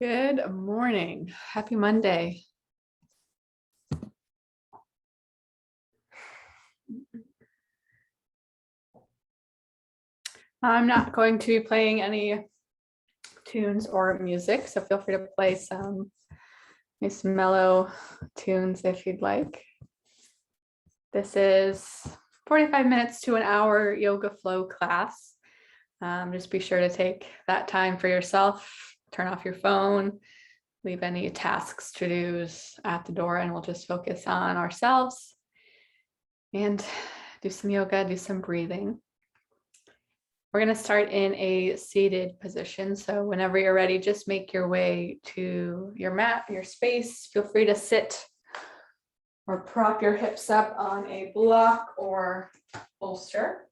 Good morning. Happy Monday. I'm not going to be playing any tunes or music, so feel free to play some nice mellow tunes if you'd like. This is 45 minutes to an hour yoga flow class. Just be sure to take that time for yourself, turn off your phone, leave any tasks, to-dos at the door, and we'll just focus on ourselves and do some yoga, do some breathing. We're going to start in a seated position. So whenever you're ready, just make your way to your mat, your space. Feel free to sit or prop your hips up on a block or bolster.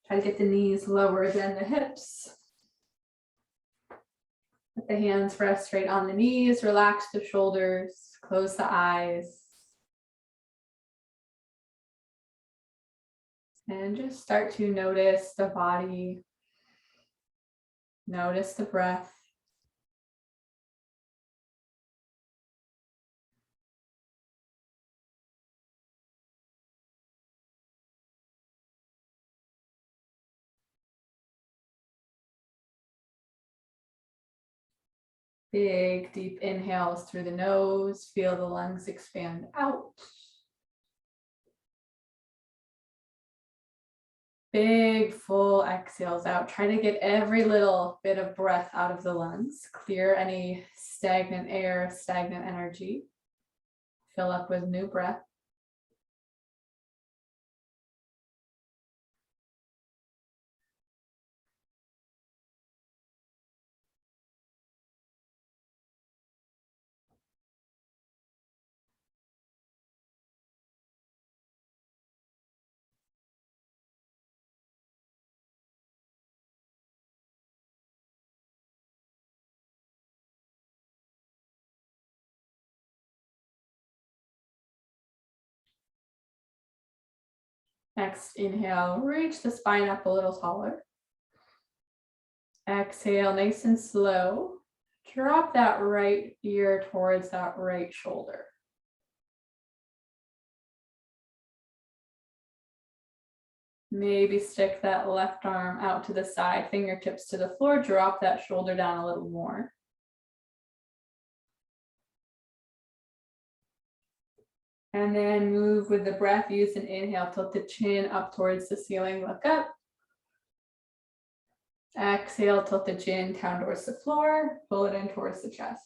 Try to get the knees lower than the hips. Let the hands rest straight on the knees, relax the shoulders, close the eyes. And just start to notice the body, notice the breath. Big, deep inhales through the nose. Feel the lungs expand out. Big, full exhales out. Try to get every little bit of breath out of the lungs. Clear any stagnant air, stagnant energy. Fill up with new breath. Next, inhale, reach the spine up a little taller. Exhale, nice and slow. Drop that right ear towards that right shoulder. Maybe stick that left arm out to the side, fingertips to the floor, drop that shoulder down a little more. And then move with the breath, use an inhale, tilt the chin up towards the ceiling, look up. Exhale, tilt the chin down towards the floor, pull it in towards the chest.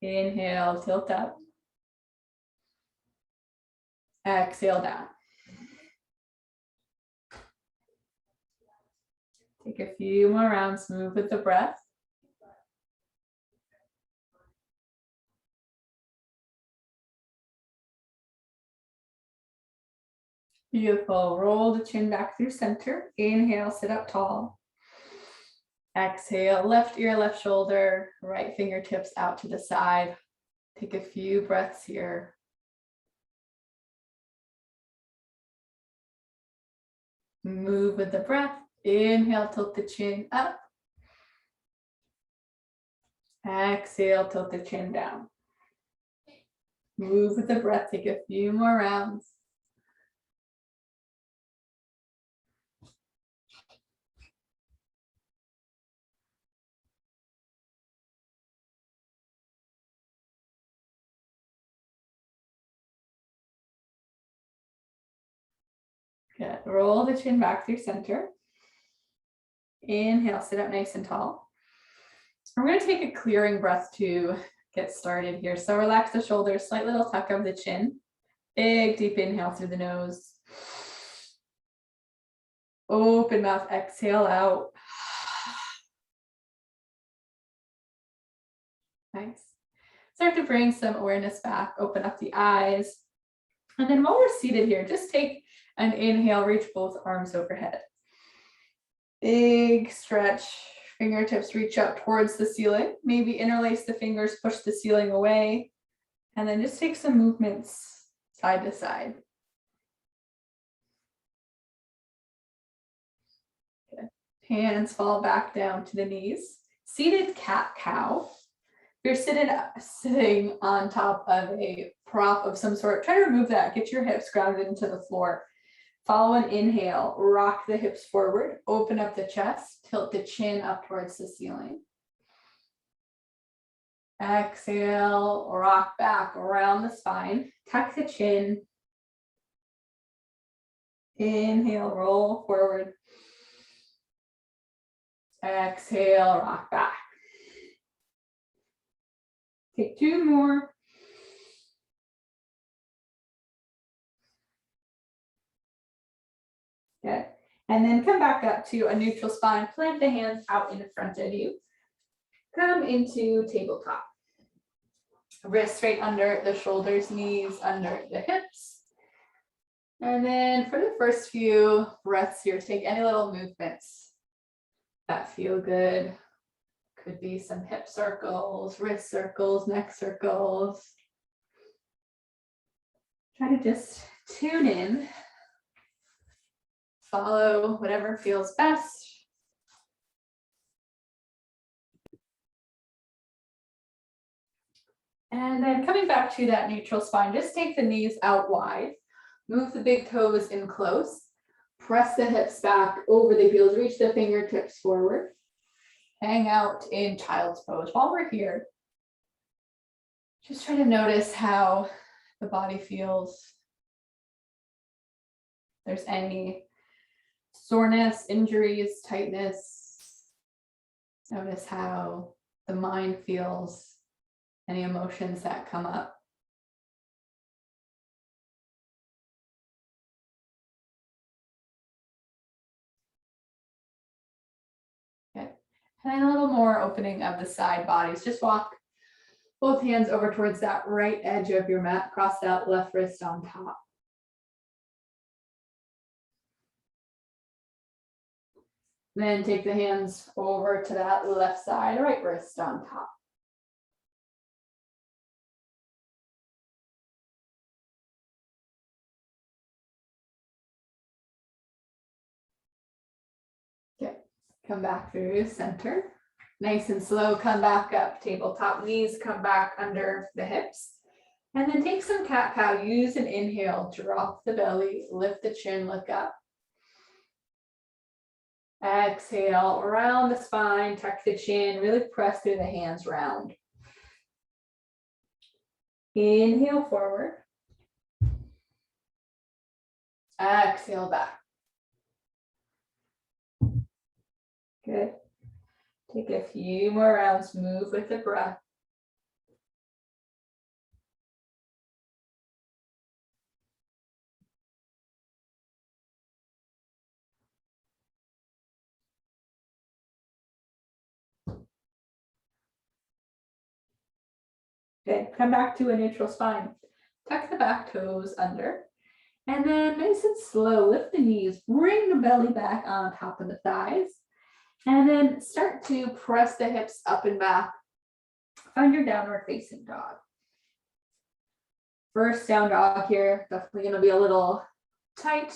Inhale, tilt up. Exhale down. Take a few more rounds, move with the breath. Beautiful. Roll the chin back through center. Inhale, sit up tall. Exhale, left ear, left shoulder, right fingertips out to the side. Take a few breaths here. Move with the breath. Inhale, tilt the chin up. Exhale, tilt the chin down. Move with the breath. Take a few more rounds. Good. Roll the chin back through center. Inhale, sit up nice and tall. We're going to take a clearing breath to get started here. So relax the shoulders, slight little tuck of the chin. Big, deep inhale through the nose. Open mouth, exhale out. Nice. Start to bring some awareness back, open up the eyes. And then while we're seated here, just take an inhale, reach both arms overhead. Big stretch, fingertips reach up towards the ceiling. Maybe interlace the fingers, push the ceiling away. And then just take some movements side to side. Good. Hands fall back down to the knees. Seated cat-cow. If you're sitting on top of a prop of some sort, try to remove that. Get your hips grounded into the floor. Follow an inhale. Rock the hips forward. Open up the chest. Tilt the chin up towards the ceiling. Exhale. Rock back around the spine. Tuck the chin. Inhale. Roll forward. Exhale. Rock back. Take two more. Good. And then come back up to a neutral spine. Plant the hands out in front of you. Come into tabletop. Wrists straight under the shoulders, knees under the hips. And then for the first few breaths here, take any little movements that feel good. Could be some hip circles, wrist circles, neck circles. Try to just tune in. Follow whatever feels best. And then coming back to that neutral spine, just take the knees out wide. Move the big toes in close. Press the hips back over the heels. Reach the fingertips forward. Hang out in child's pose. While we're here, just try to notice how the body feels. If there's any soreness, injuries, tightness. Notice how the mind feels, any emotions that come up. Okay. And then a little more opening of the side bodies. Just walk both hands over towards that right edge of your mat. Cross that left wrist on top. Then take the hands over to that left side, right wrist on top. Okay, come back through center. Nice and slow, come back up, tabletop, knees come back under the hips. And then take some cat-cow, use an inhale, drop the belly, lift the chin, look up. Exhale, around the spine, tuck the chin, really press through the hands round. Inhale forward. Exhale back. Good. Take a few more rounds, move with the breath. Good. Come back to a neutral spine. Tuck the back toes under. And then nice and slow, lift the knees, bring the belly back on top of the thighs. And then start to press the hips up and back. Find your downward facing dog. First down dog here, definitely going to be a little tight.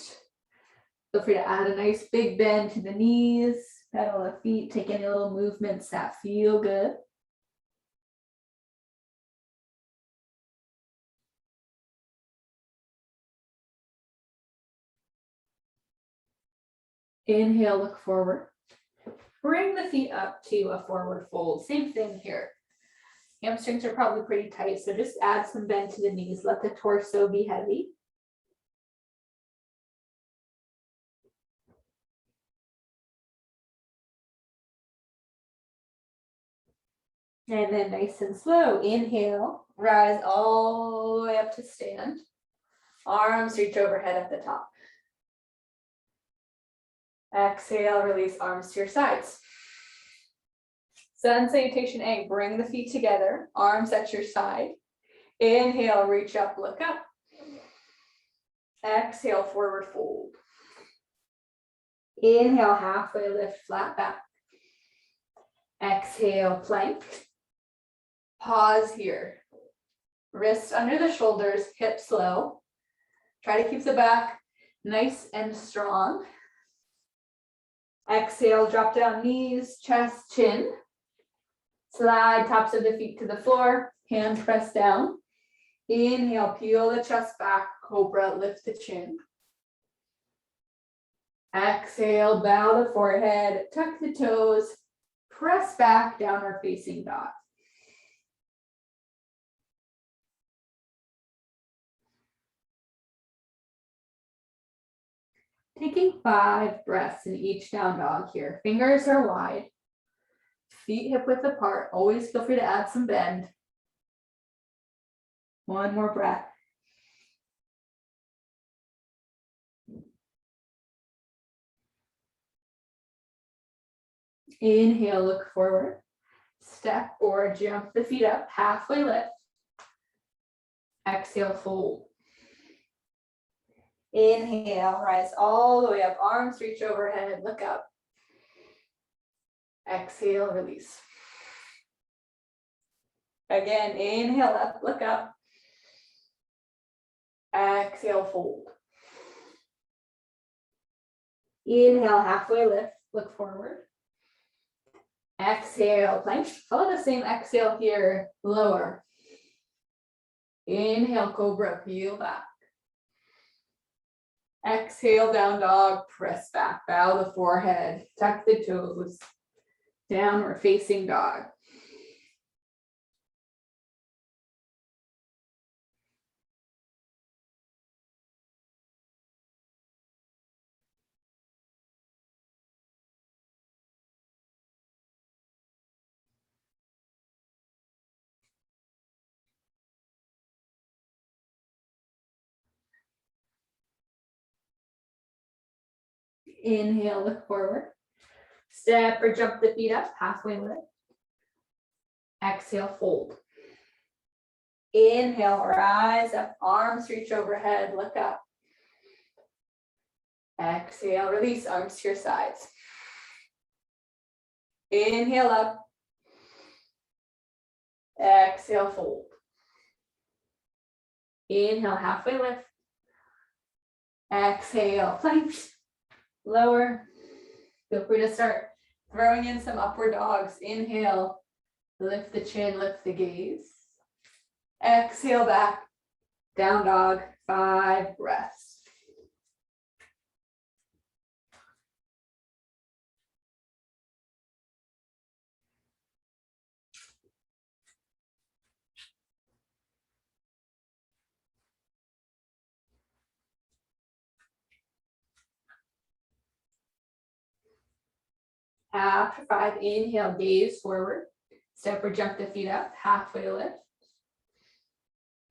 Feel free to add a nice big bend to the knees, pedal the feet, take any little movements that feel good. Inhale, look forward. Bring the feet up to a forward fold. Same thing here. Hamstrings are probably pretty tight, so just add some bend to the knees. Let the torso be heavy. And then nice and slow, inhale, rise all the way up to stand. Arms reach overhead at the top. Exhale, release arms to your sides. Sun salutation A, bring the feet together, arms at your side. Inhale, reach up, look up. Exhale, forward fold. Inhale, halfway lift, flat back. Exhale, plank. Pause here. Wrists under the shoulders, hips low. Try to keep the back nice and strong. Exhale, drop down knees, chest, chin. Slide tops of the feet to the floor, hand press down. Inhale, peel the chest back, cobra, lift the chin. Exhale, bow the forehead, tuck the toes, press back, downward facing dog. Taking 5 breaths in each down dog here. Fingers are wide, feet hip width apart. Always feel free to add some bend. One more breath. Inhale, look forward. Step or jump the feet up, halfway lift. Exhale, fold. Inhale, rise all the way up, arms reach overhead, look up. Exhale, release. Again, inhale up, look up. Exhale, fold. Inhale, halfway lift, look forward. Exhale, plank. Follow the same exhale here, lower. Inhale, cobra, peel back. Exhale, down dog, press back, bow the forehead, tuck the toes, downward facing dog. Inhale, look forward. Step or jump the feet up, halfway lift. Exhale, fold. Inhale, rise up, arms reach overhead, look up. Exhale, release, arms to your sides. Inhale up. Exhale, fold. Inhale, halfway lift. Exhale, plank. Lower. Feel free to start throwing in some upward dogs. Inhale, lift the chin, lift the gaze. Exhale back, down dog, 5 breaths. After 5, inhale, gaze forward. Step or jump the feet up, halfway lift.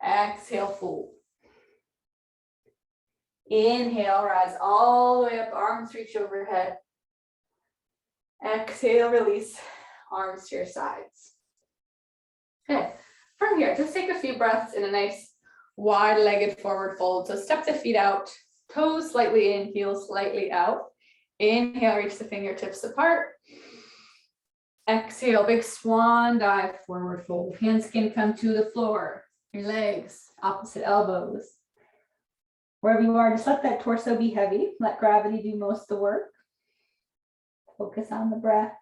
Exhale, fold. Inhale, rise all the way up, arms reach overhead. Exhale, release, arms to your sides. Okay, from here, just take a few breaths in a nice wide-legged forward fold. So step the feet out, toes slightly in, heels slightly out. Inhale, reach the fingertips apart. Exhale, big swan dive, forward fold. Hands can come to the floor. Your legs, opposite elbows. Wherever you are, just let that torso be heavy. Let gravity do most of the work. Focus on the breath.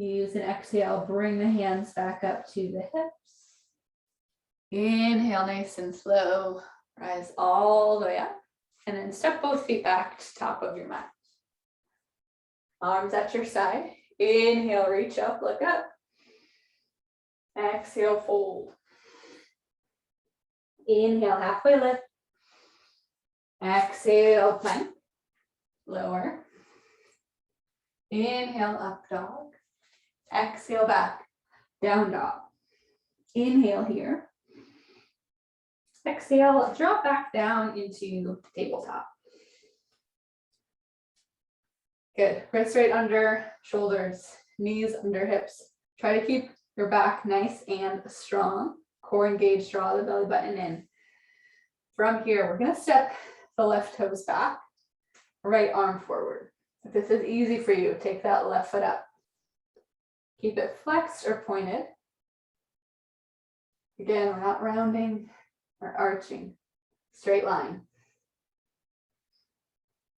Use an exhale, bring the hands back up to the hips. Inhale, nice and slow. Rise all the way up. And then step both feet back to top of your mat. Arms at your side. Inhale, reach up, look up. Exhale, fold. Inhale, halfway lift. Exhale, plank. Lower. Inhale, up dog. Exhale, back. Down dog. Inhale here. Exhale, drop back down into tabletop. Good. Wrists right under shoulders, knees under hips. Try to keep your back nice and strong. core engaged, draw the belly button in. From here, we're gonna step the left toes back, right arm forward. If this is easy for you, take that left foot up. Keep it flexed or pointed. Again, we're not rounding or arching, straight line.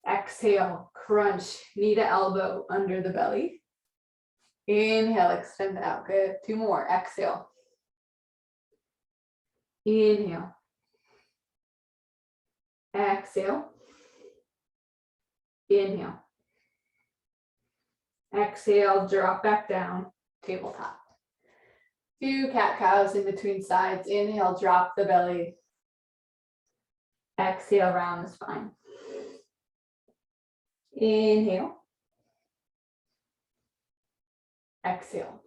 Exhale, crunch, knee to elbow under the belly. Inhale, extend out, good. 2 more, exhale. Inhale. Exhale. Inhale. Exhale, drop back down, tabletop. 2 cat-cows in between sides. Inhale, drop the belly. Exhale, round the spine. Inhale. Exhale.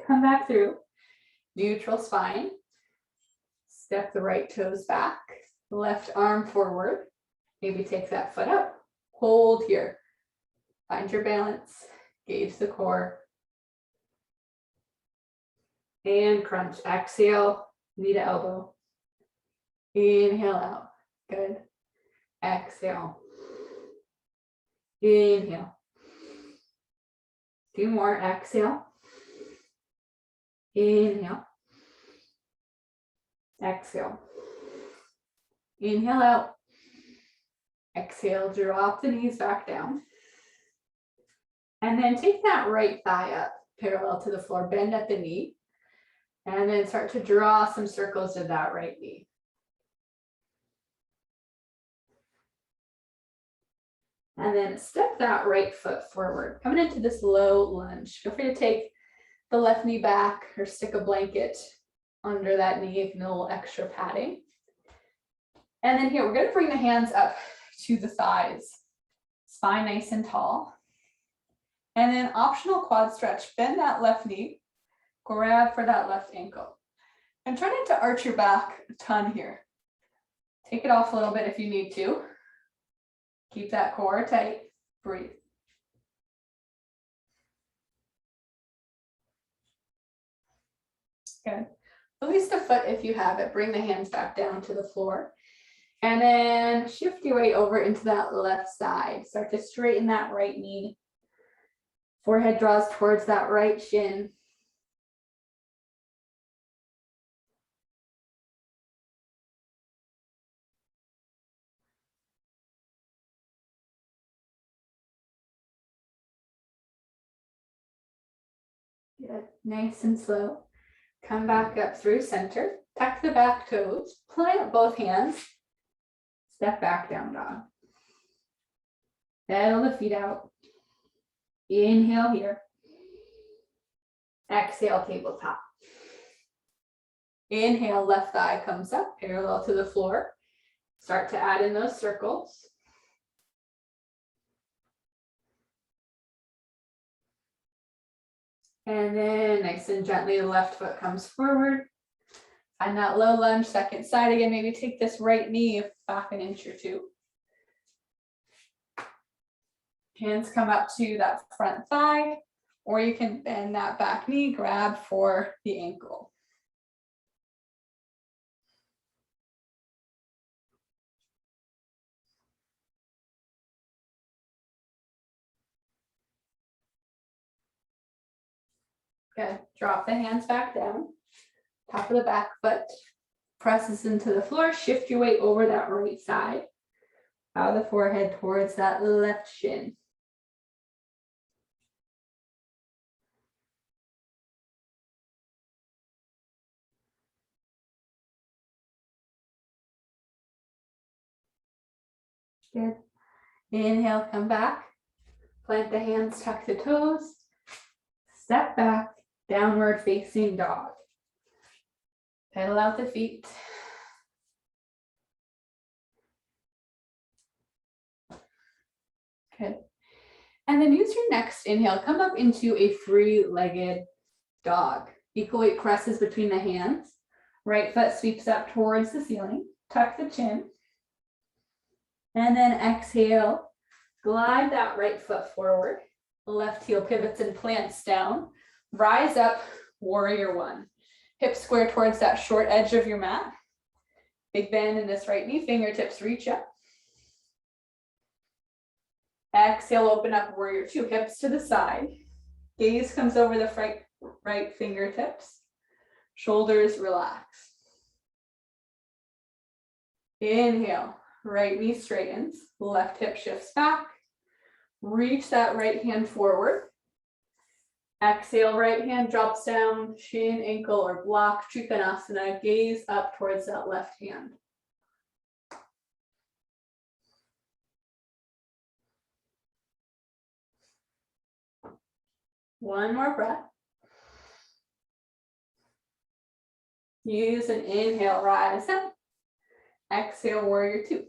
Come back through. Neutral spine. Step the right toes back. Left arm forward. Maybe take that foot up. Hold here. Find your balance. Gauge the core. And crunch. Exhale, knee to elbow. Inhale out. Good. Exhale. Inhale. 2 more. Exhale. Inhale. Exhale. Inhale out. Exhale, drop the knees back down. And then take that right thigh up, parallel to the floor, bend at the knee. And then start to draw some circles with that right knee. And then step that right foot forward, coming into this low lunge. Feel free to take the left knee back or stick a blanket under that knee if you need a little extra padding. And then here, we're going to bring the hands up to the thighs, spine nice and tall. And then optional quad stretch, bend that left knee, grab for that left ankle. And try not to arch your back a ton here. Take it off a little bit if you need to. Keep that core tight, breathe. Good. Release the foot if you have it. Bring the hands back down to the floor. And then shift your weight over into that left side. Start to straighten that right knee. Forehead draws towards that right shin. Good. Nice and slow. Come back up through center. Tuck the back toes. Plant both hands. Step back, down dog. Pedal the feet out. Inhale here. Exhale, tabletop. Inhale, left thigh comes up, parallel to the floor. Start to add in those circles. And then nice and gently, the left foot comes forward. Find that low lunge, second side again. Maybe take this right knee back an inch or 2. Hands come up to that front thigh, or you can bend that back knee, grab for the ankle. Good. Drop the hands back down. Top of the back foot presses into the floor. Shift your weight over that right side. Bow the forehead towards that left shin. Good. Inhale, come back. Plant the hands, tuck the toes. Step back, downward facing dog. Pedal out the feet. Good. And then use your next inhale. Come up into a free-legged dog. Equal weight presses between the hands. Right foot sweeps up towards the ceiling. Tuck the chin. And then exhale. Glide that right foot forward. Left heel pivots and plants down. Rise up warrior one. Hips square towards that short edge of your mat. Big bend in this right knee, fingertips reach up. Exhale, open up, warrior two, hips to the side. Gaze comes over the right fingertips. Shoulders relax. Inhale, right knee straightens, left hip shifts back. Reach that right hand forward. Exhale, right hand drops down, shin, ankle, or block, Trikonasana. Gaze up towards that left hand. One more breath. Use an inhale, rise up. Exhale, warrior two.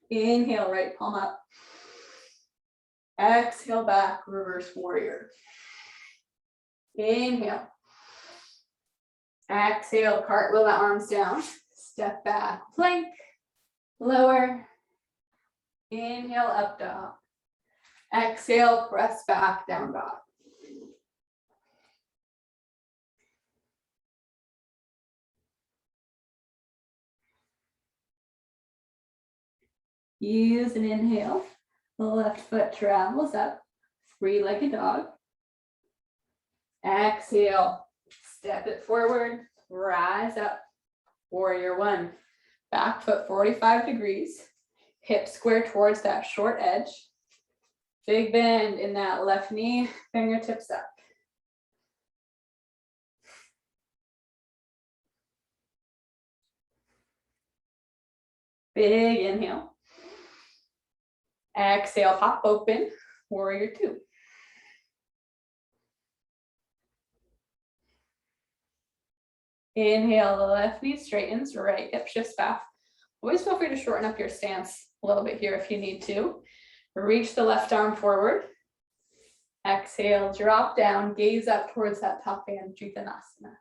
Inhale, right palm up. Exhale, back, reverse warrior. Inhale. Exhale, cartwheel the arms down. Step back, plank. Lower. Inhale, up dog. Exhale, press back, down dog. Use an inhale. The left foot travels up. Three-legged dog. Exhale, step it forward, rise up. Warrior one. Back foot 45 degrees. Hip square towards that short edge. Big bend in that left knee, fingertips up. Big inhale. Exhale, hop open, warrior two. Inhale, the left knee straightens, right hip shifts back. Always feel free to shorten up your stance a little bit here if you need to. Reach the left arm forward. Exhale, drop down, gaze up towards that top hand, Trikonasana.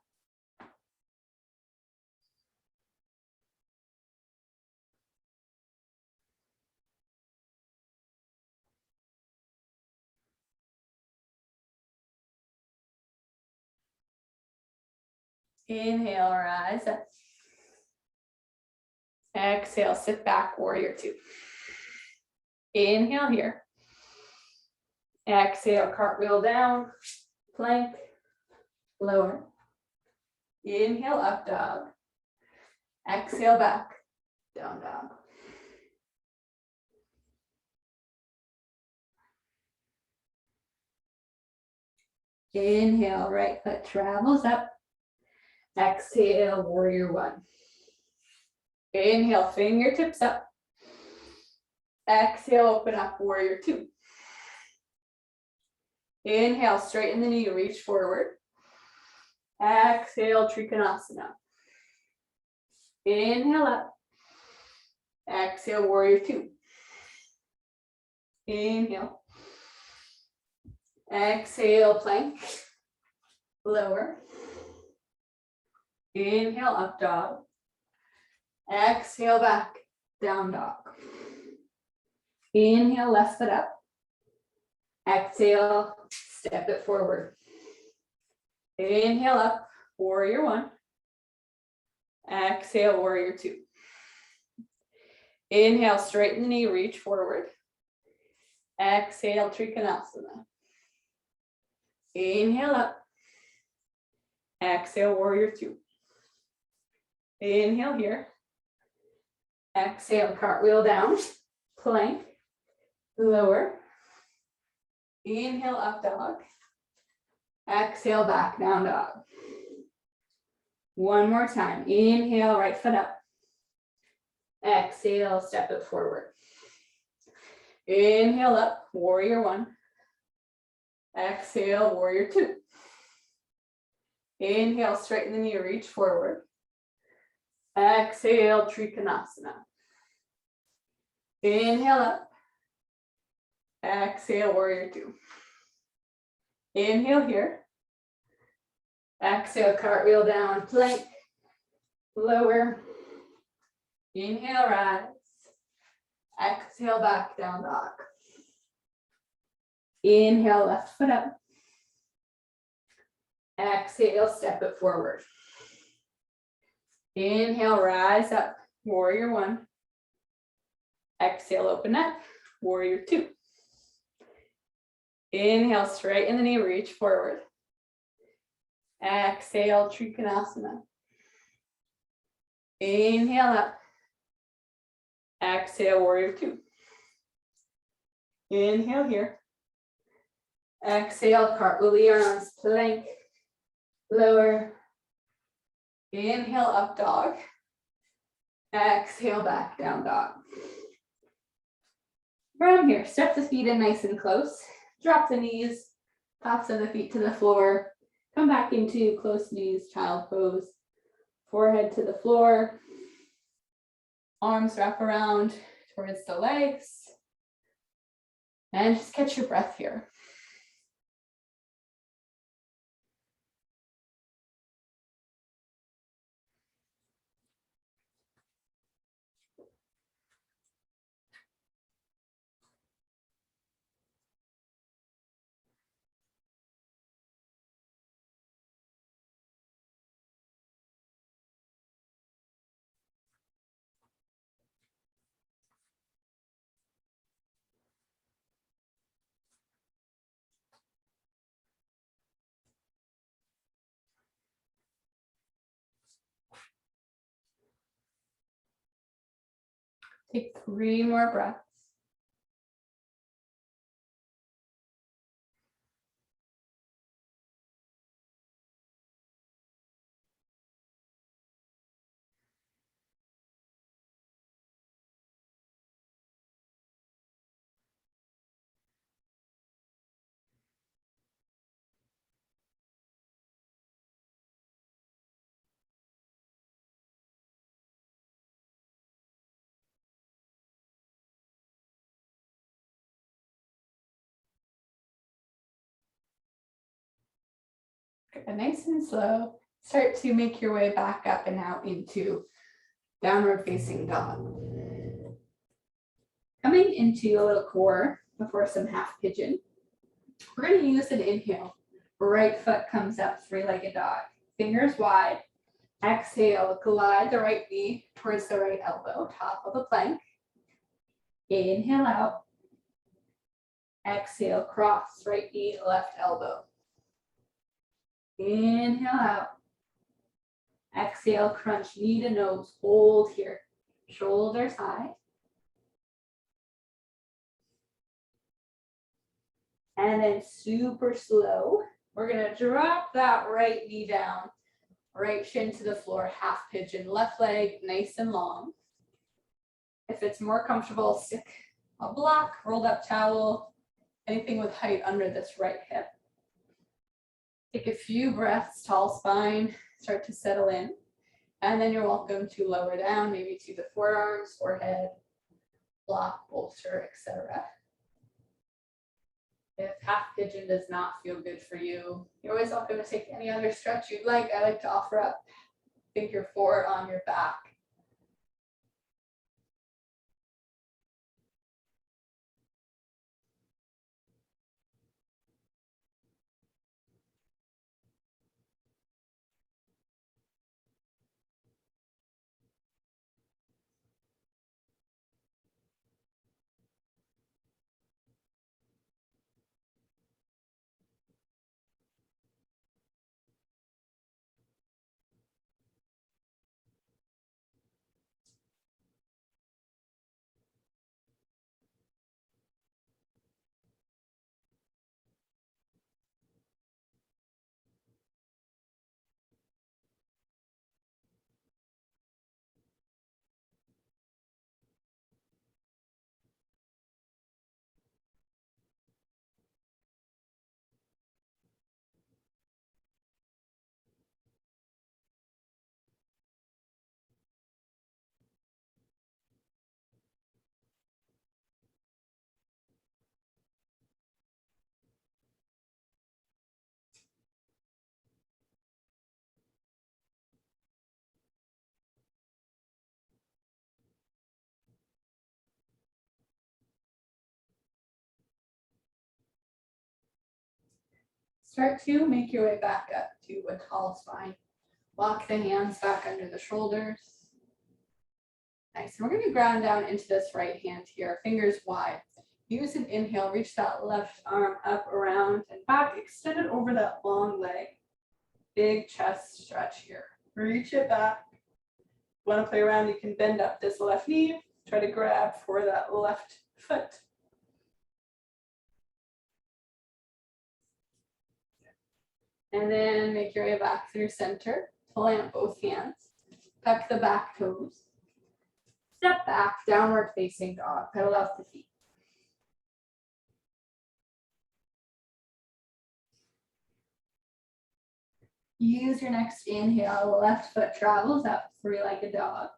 Inhale, rise up. Exhale, sit back, warrior two. Inhale here. Exhale, cartwheel down, plank, lower. Inhale, up dog. Exhale, back, down dog. Inhale, right foot travels up. Exhale, warrior one. Inhale, fingertips up. Exhale, open up, warrior two. Inhale, straighten the knee, reach forward. Exhale, Trikonasana. Inhale up. Exhale, warrior two. Inhale. Exhale, plank. Lower. Inhale, up dog. Exhale, back, down dog. Inhale, left foot up. Exhale, step it forward. Inhale up, warrior one. Exhale, warrior two. Inhale, straighten the knee, reach forward. Exhale, Trikonasana. Inhale up. Exhale, warrior two. Inhale here. Exhale, cartwheel down, plank, lower. Inhale, up dog. Exhale, back, down dog. One more time. Inhale, right foot up. Exhale, step it forward. Inhale up, warrior one. Exhale, warrior two. Inhale, straighten the knee, reach forward. Exhale, Trikonasana. Inhale up. Exhale, warrior two. Inhale here. Exhale, cartwheel down, plank, lower. Inhale, rise. Exhale, back, down dog. Inhale, left foot up. Exhale, step it forward. Inhale, rise up, warrior one. Exhale, open up, warrior two. Inhale, straighten the knee, reach forward. Exhale, Trikonasana. Inhale up. Exhale, warrior two. Inhale here. Exhale, cartwheel your arms, plank. Lower. Inhale, up dog. Exhale, back down dog. From here, step the feet in nice and close. Drop the knees, tops of the feet to the floor. Come back into close knees, child pose. Forehead to the floor. Arms wrap around towards the legs. And just catch your breath here. Take 3 more breaths. Nice and slow. Start to make your way back up and out into downward facing dog. Coming into a little core before some half pigeon. We're going to use an inhale. Right foot comes up, 3-legged dog. Fingers wide. Exhale, glide the right knee towards the right elbow, top of the plank. Inhale out. Exhale, cross, right knee, left elbow. Inhale out. Exhale, crunch knee to nose, hold here. Shoulders high. And then super slow, we're gonna drop that right knee down, right shin to the floor, half pigeon, left leg nice and long. If it's more comfortable, stick a block, rolled up towel, anything with height under this right hip. Take a few breaths, tall spine, start to settle in. And then you're welcome to lower down, maybe to the forearms, forehead, block, bolster, etc. If half pigeon does not feel good for you, you're always welcome to take any other stretch you'd like. I like to offer up figure 4 on your back. Start to make your way back up to a tall spine. Walk the hands back under the shoulders. Nice. And we're going to ground down into this right hand here, fingers wide. Use an inhale, reach that left arm up, around, and back. Extend it over that long leg. Big chest stretch here. Reach it back. Want to play around, you can bend up this left knee. Try to grab for that left foot. And then make your way back through center. Plant both hands. Tuck the back toes. Step back, downward facing dog. Pedal out the feet. Use your next inhale. Left foot travels up, three-legged dog.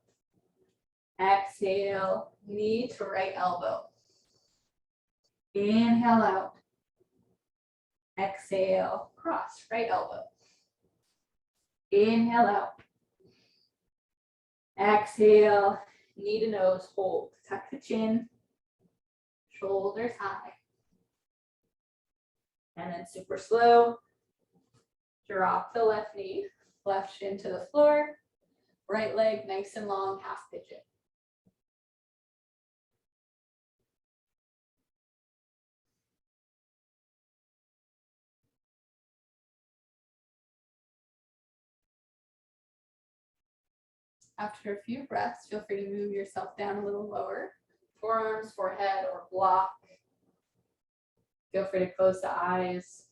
Exhale, knee to right elbow. Inhale out. Exhale, cross, right elbow. Inhale out. Exhale, knee to nose, hold. Tuck the chin, shoulders high. And then super slow, drop the left knee, left shin to the floor, right leg nice and long, half pigeon. After a few breaths, feel free to move yourself down a little lower. Forearms, forehead, or block. Feel free to close the eyes.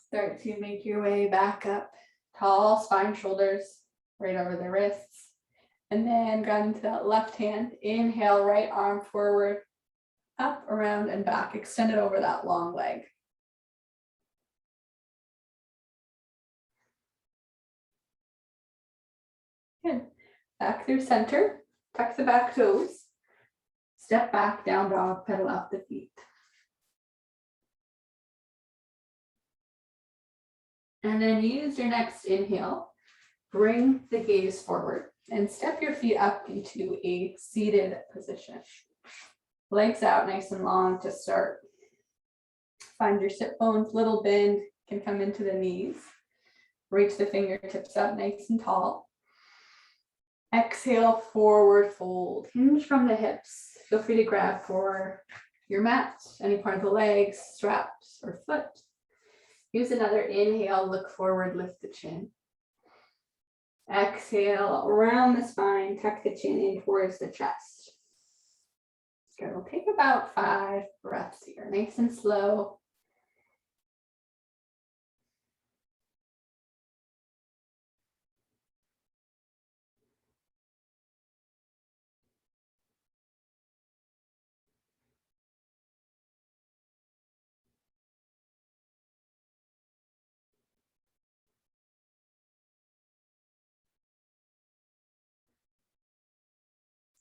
Start to make your way back up. Tall spine, shoulders right over the wrists. And then ground into that left hand. Inhale, right arm forward, up, around, and back. Extend it over that long leg. Good. Back through center. Tuck the back toes. Step back, down dog, pedal out the feet. And then use your next inhale. Bring the gaze forward and step your feet up into a seated position. Legs out nice and long to start. Find your sit bones, little bend can come into the knees. Reach the fingertips up nice and tall. Exhale, forward fold. Hinge from the hips. Feel free to grab for your mat, any part of the legs, straps, or foot. Use another inhale, look forward, lift the chin. Exhale, around the spine, tuck the chin in towards the chest. Good, we'll take about 5 breaths here, nice and slow.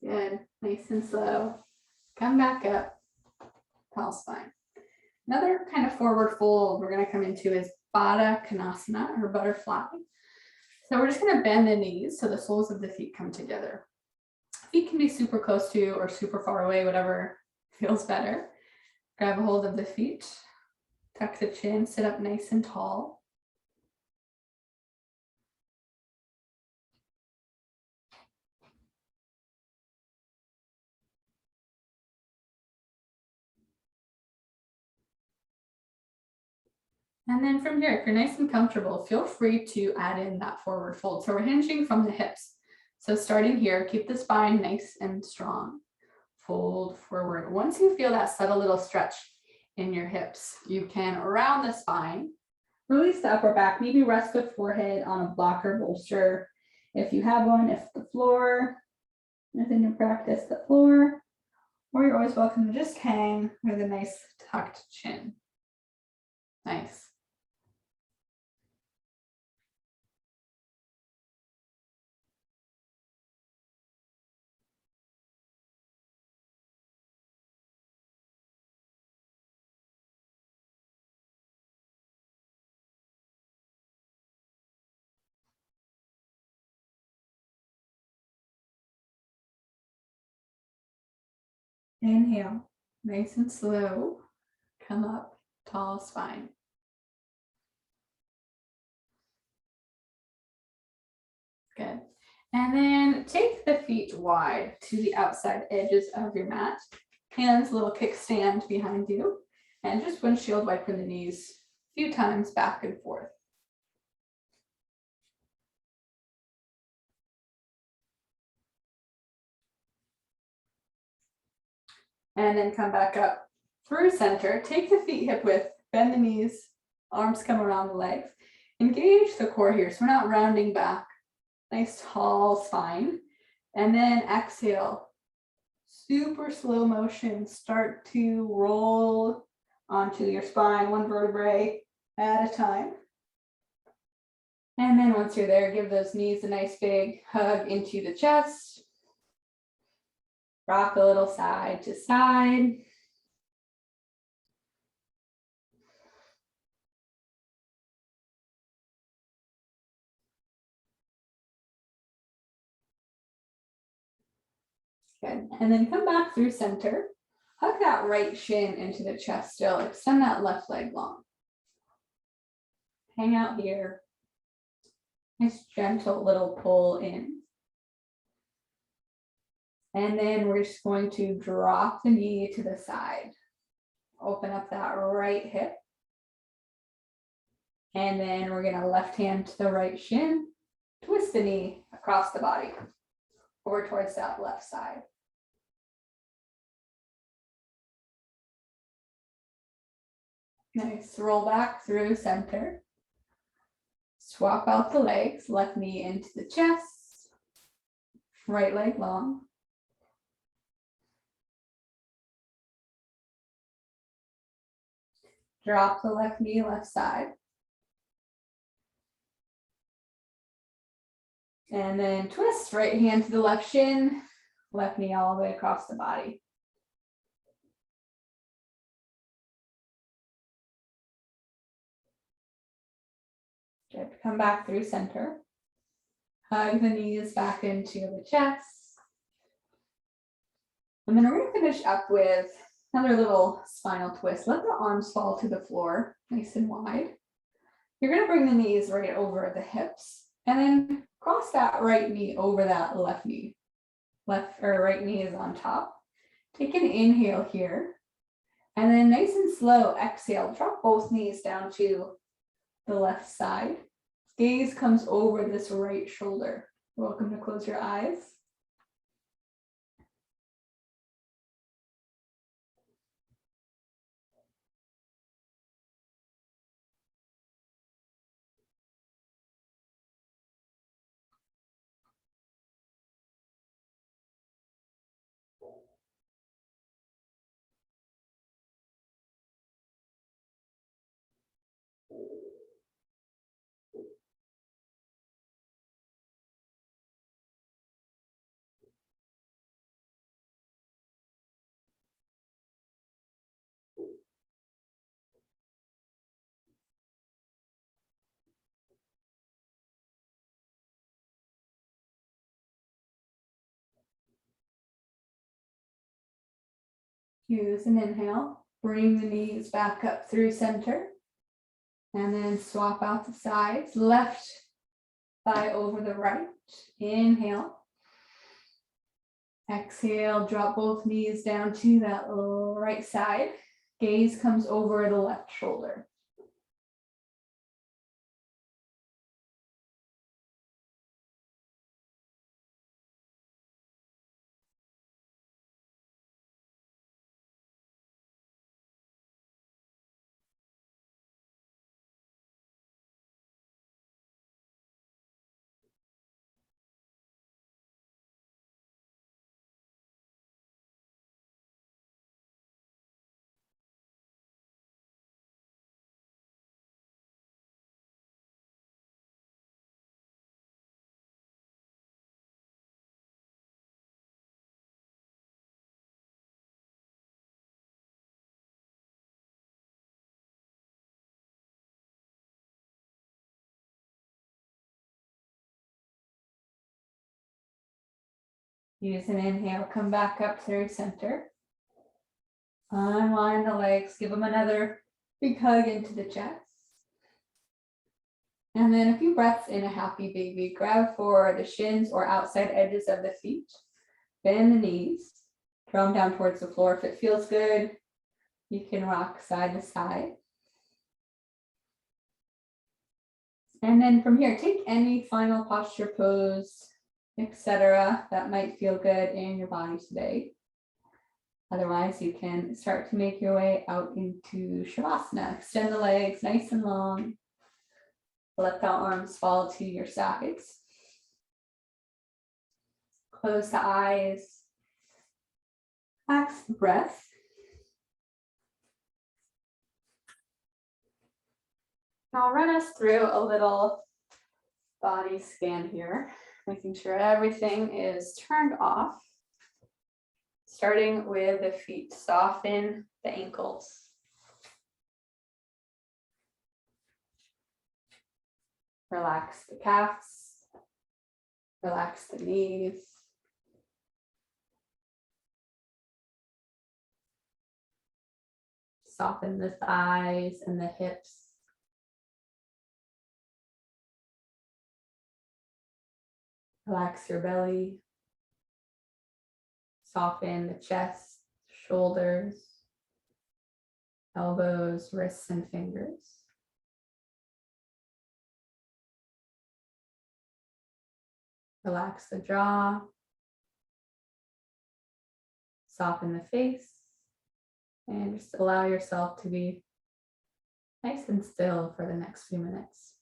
Good, nice and slow. Come back up, tall spine. Another kind of forward fold we're going to come into is Baddha Konasana, or butterfly. So we're just going to bend the knees so the soles of the feet come together. Feet can be super close to or super far away, whatever feels better. Grab a hold of the feet, tuck the chin, sit up nice and tall. And then from here, if you're nice and comfortable, feel free to add in that forward fold. So we're hinging from the hips. So starting here, keep the spine nice and strong. Fold forward. Once you feel that subtle little stretch in your hips, you can round the spine, release the upper back, maybe rest the forehead on a block or bolster if you have one, if the floor is in your practice, the floor, or you're always welcome to just hang with a nice tucked chin. Nice. Inhale, nice and slow, come up, tall spine. Good. And then take the feet wide to the outside edges of your mat. Hands, little kickstand behind you. And just windshield wiper the knees a few times back and forth. And then come back up through center. Take the feet hip width, bend the knees, arms come around the legs. Engage the core here, so we're not rounding back. Nice tall spine. And then exhale. Super slow motion. Start to roll onto your spine, one vertebrae at a time. And then once you're there, give those knees a nice big hug into the chest. Rock a little side to side. Good. And then come back through center. Hug that right shin into the chest still. Extend that left leg long. Hang out here. Nice gentle little pull in. And then we're just going to drop the knee to the side. Open up that right hip. And then we're going to left hand to the right shin. Twist the knee across the body. Over towards that left side. Nice. Roll back through center. Swap out the legs. Left knee into the chest. Right leg long. Drop the left knee, left side. And then twist, right hand to the left shin, left knee all the way across the body. Good. Come back through center. Hug the knees back into the chest. And then we're going to finish up with another little spinal twist. Let the arms fall to the floor, nice and wide. You're going to bring the knees right over the hips. And then cross that right knee over that left knee. Left or right knee is on top. Take an inhale here. And then nice and slow, exhale. Drop both knees down to the left side. Gaze comes over this right shoulder. You're welcome to close your eyes. Use an inhale. Bring the knees back up through center. And then swap out the sides. Left thigh over the right. Inhale. Exhale, drop both knees down to that right side. Gaze comes over the left shoulder. Use an inhale, come back up through center. Unwind the legs, give them another big hug into the chest. And then a few breaths in a happy baby. Grab for the shins or outside edges of the feet. Bend the knees. Draw them down towards the floor. If it feels good, you can rock side to side. And then from here, take any final posture pose, etc. that might feel good in your body today. Otherwise, you can start to make your way out into Shavasana. Extend the legs nice and long. Let the arms fall to your sides. Close the eyes. Relax the breath. I'll run us through a little body scan here, making sure everything is turned off. Starting with the feet, soften the ankles. Relax the calves. Relax the knees. Soften the thighs and the hips. Relax your belly. Soften the chest, shoulders, elbows, wrists, and fingers. Relax the jaw. Soften the face. And just allow yourself to be nice and still for the next few minutes.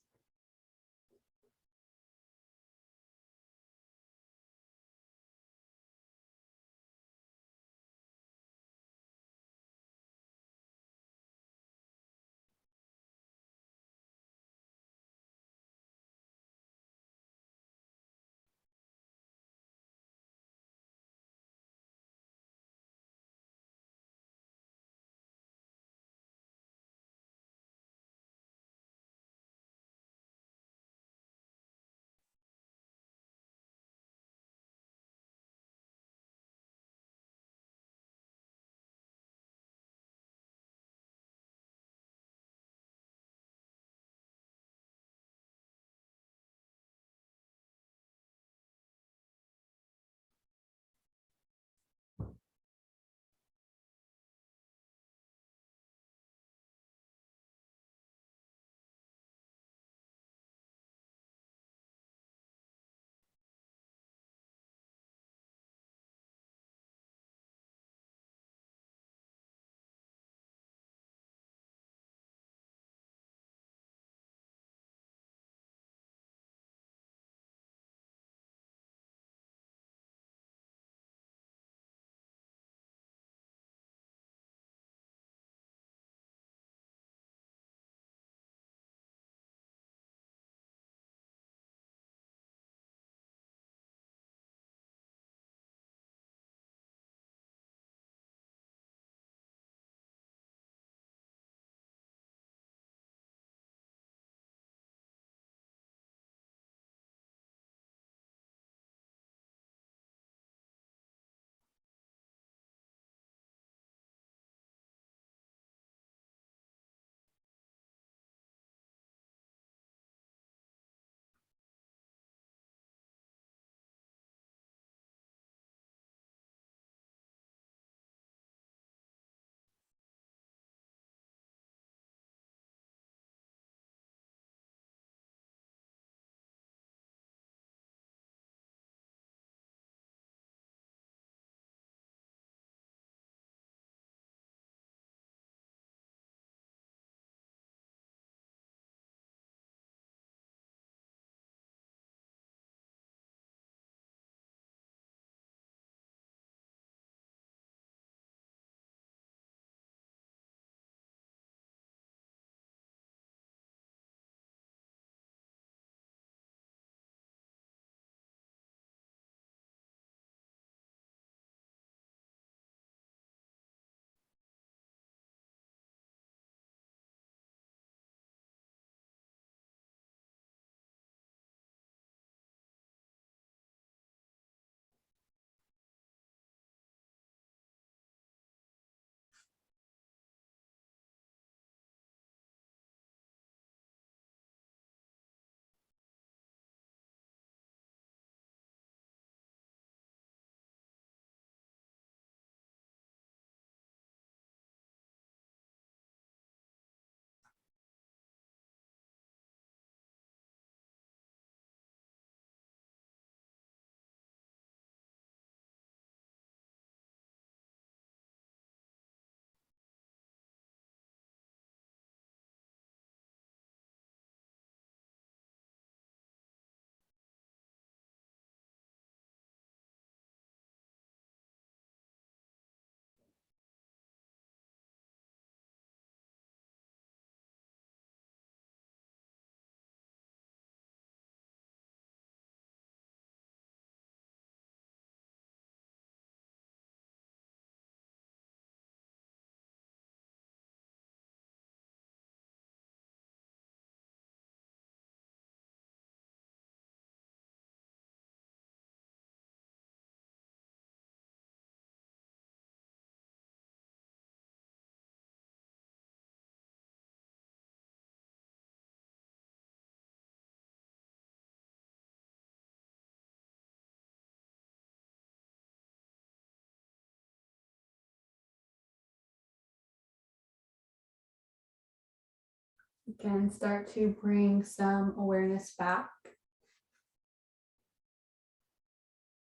Again, start to bring some awareness back.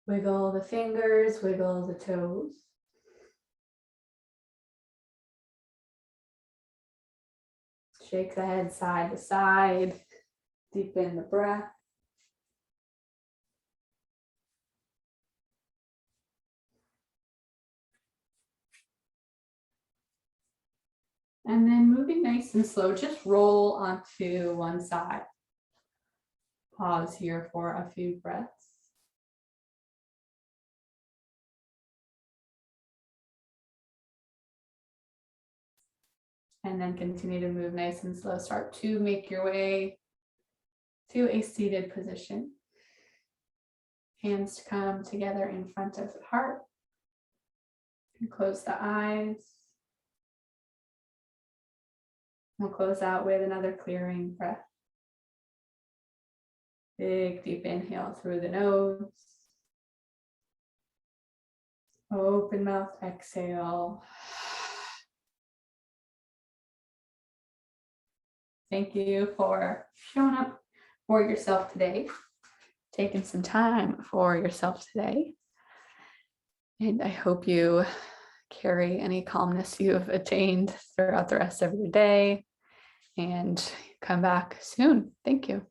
Wiggle the fingers, wiggle the toes. Shake the head side to side. Deepen the breath. And then moving nice and slow, just roll onto one side. Pause here for a few breaths. And then continue to move nice and slow. Start to make your way to a seated position. Hands come together in front of the heart. And close the eyes. We'll close out with another clearing breath. Big, deep inhale through the nose. Open mouth, exhale. Thank you for showing up for yourself today, taking some time for yourself today. And I hope you carry any calmness you have attained throughout the rest of your day and come back soon. Thank you.